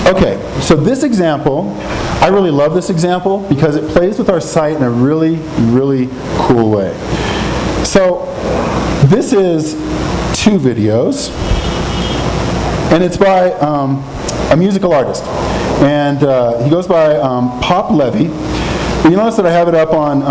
Okay, so this example, I really love this example because it plays with our site in a really, really cool way. So this is 2 videos, and it's by a musical artist. And he goes by Pop Levy. But you notice that I have it up on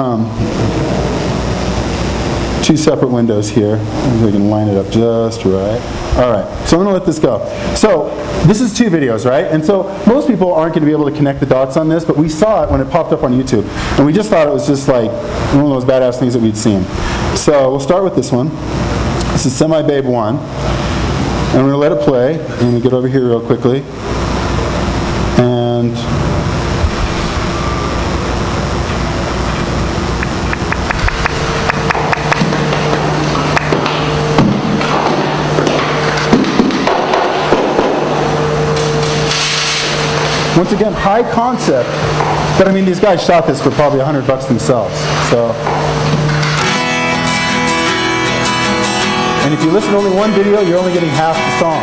2 separate windows here. Maybe I can line it up just right. All right, so I'm going to let this go. So this is 2 videos, right? And so most people aren't going to be able to connect the dots on this, but we saw it when it popped up on YouTube. And we just thought it was just like one of those badass things that we'd seen. So we'll start with this one. This is Semi Babe 1. And I'm going to let it play. And we get over here real quickly. And once again, high concept, but I mean, these guys shot this for probably $100 themselves. So, and if you listen to only one video, you're only getting half the song.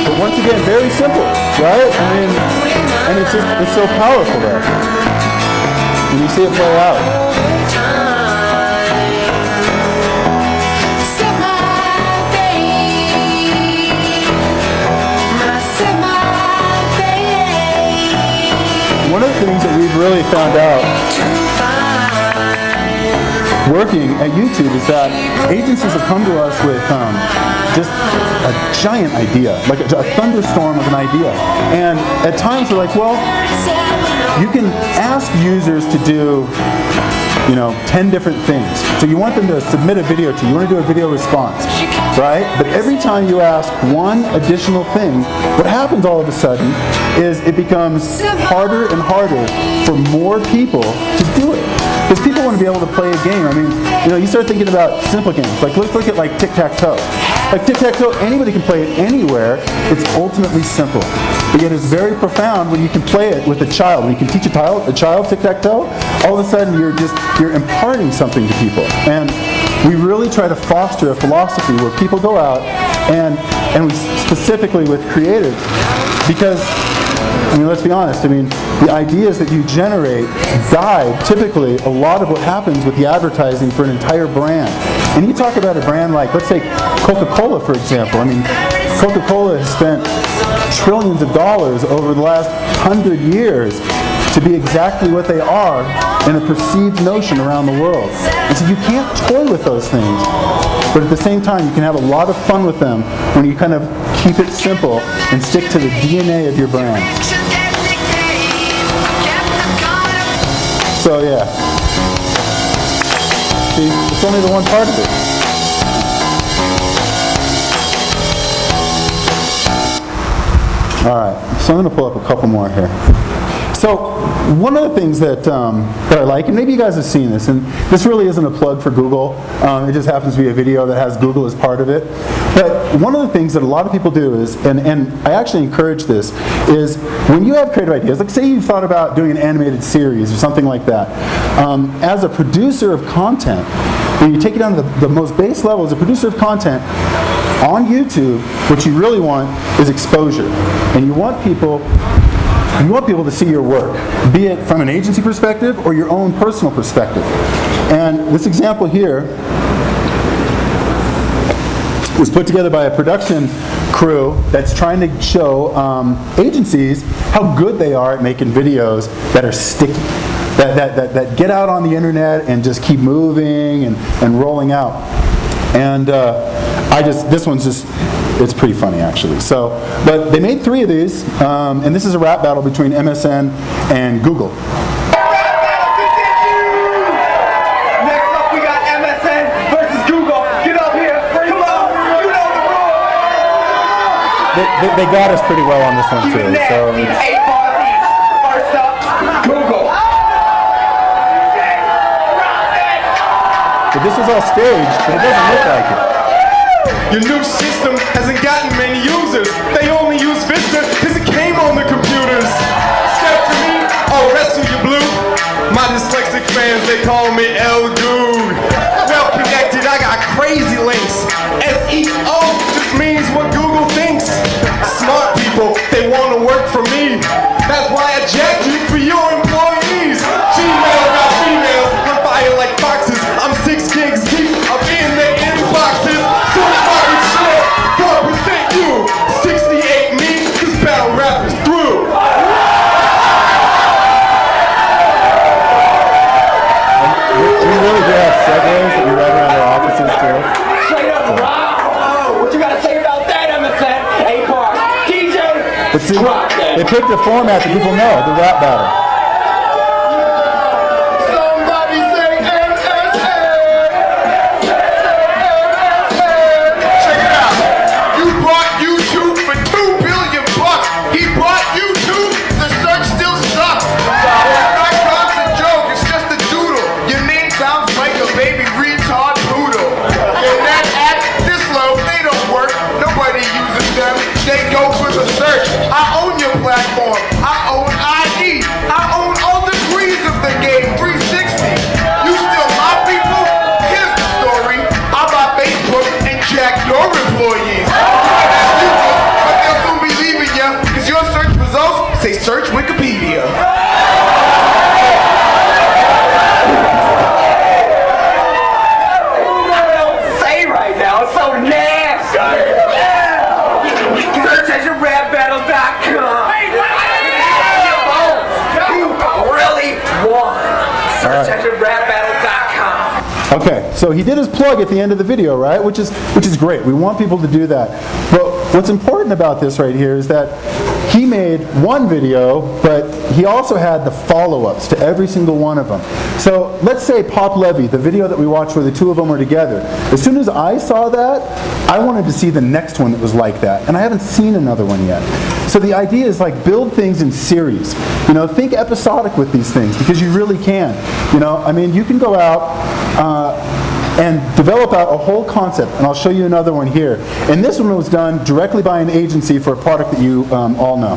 But once again, very simple, right? I mean, and it's so powerful there when you see it play out. One of the things that we've really found out working at YouTube is that agencies have come to us with just a giant idea, like a thunderstorm of an idea. And at times we're like, well, you can ask users to do 10 different things. So you want them to submit a video to you. You want to do a video response, right? But every time you ask one additional thing, what happens all of a sudden is it becomes harder and harder for more people to do it. Because people want to be able to play a game. I mean, you start thinking about simple games. Like, let's look at like tic-tac-toe. Like tic-tac-toe, anybody can play it anywhere. It's ultimately simple. But yet it's very profound when you can play it with a child. When you can teach a child tic-tac-toe, all of a sudden you're imparting something to people. And we really try to foster a philosophy where people go out and we specifically with creatives, because I mean, let's be honest, I mean, the ideas that you generate guide typically a lot of what happens with the advertising for an entire brand. And you talk about a brand like, let's say Coca-Cola, for example. I mean, Coca-Cola has spent trillions of dollars over the last 100 years to be exactly what they are in a perceived notion around the world. And so you can't toy with those things, but at the same time you can have a lot of fun with them when you kind of keep it simple and stick to the DNA of your brand. So yeah, see, it's only the one part of it. Alright, so I'm going to pull up a couple more here. So one of the things that I like, and maybe you guys have seen this, and this really isn't a plug for Google, it just happens to be a video that has Google as part of it, but one of the things that a lot of people do is, and I actually encourage this, is when you have creative ideas, like say you thought about doing an animated series or something like that, as a producer of content, when you take it down to the most base level, as a producer of content, on YouTube, what you really want is exposure. And you want people to see your work, be it from an agency perspective or your own personal perspective. And this example here was put together by a production crew that's trying to show agencies how good they are at making videos that are sticky, that get out on the internet and just keep moving and rolling out. And this one's just, it's pretty funny actually. So, but they made 3 of these, and this is a rap battle between MSN and Google. Next up we got MSN versus Google. Get up here, come on, you know the rules. They got us pretty well on this one too. So it's, 8 bars each. First up, Google. but this was all staged, but it doesn't look like it. Your new system hasn't gotten many users. They only use Vista because it came on the computers. Step to me, I'll wrestle you blue. My dyslexic music fans, they call me El Dude. Well connected, I got crazy links. SEO just means what Google thinks. Smart people, they want to work for me. That's why I jacked you for your employees. Gmail got females, on fire like foxes. I'm 6 gigs deep, I'm in the inboxes. So fucking shit, 4% you, 68 me, this battle rap is through. We really do have segways that we ride around our offices too. Straight up, wow. What you gotta say about that, MSN? A-Park, DJ, But see, drop that. they picked a format that people know, the rap battle. Somebody say MSN. Check it out. You bought YouTube for $2 billion. He bought YouTube. The search still sucks. .com's a joke. It's just a doodle. Your name sounds like a baby retard poodle. And that app, this low, they don't work. Nobody uses them. They go for the search. I own your platform. I own ID. I own all degrees of the game. 360. You still my people? Here's the story. I bought Facebook and jacked your employees. But they'll soon be leaving you because your search results say search Wikipedia. Say right now, it's so nasty. Search@YouRapBattle.com. You really won. Search@YouRapBattle.com. Okay, so he did his plug at the end of the video, right? Which is great. We want people to do that. But what's important about this right here is that he made one video, but he also had the follow-ups to every single one of them. So let's say Pop Levy, the video that we watched where the two of them were together. As soon as I saw that, I wanted to see the next one that was like that, and I haven't seen another one yet. So the idea is like build things in series. You know, think episodic with these things because you really can. You know, I mean, you can go out and develop out a whole concept, and I'll show you another one here. And this one was done directly by an agency for a product that you all know.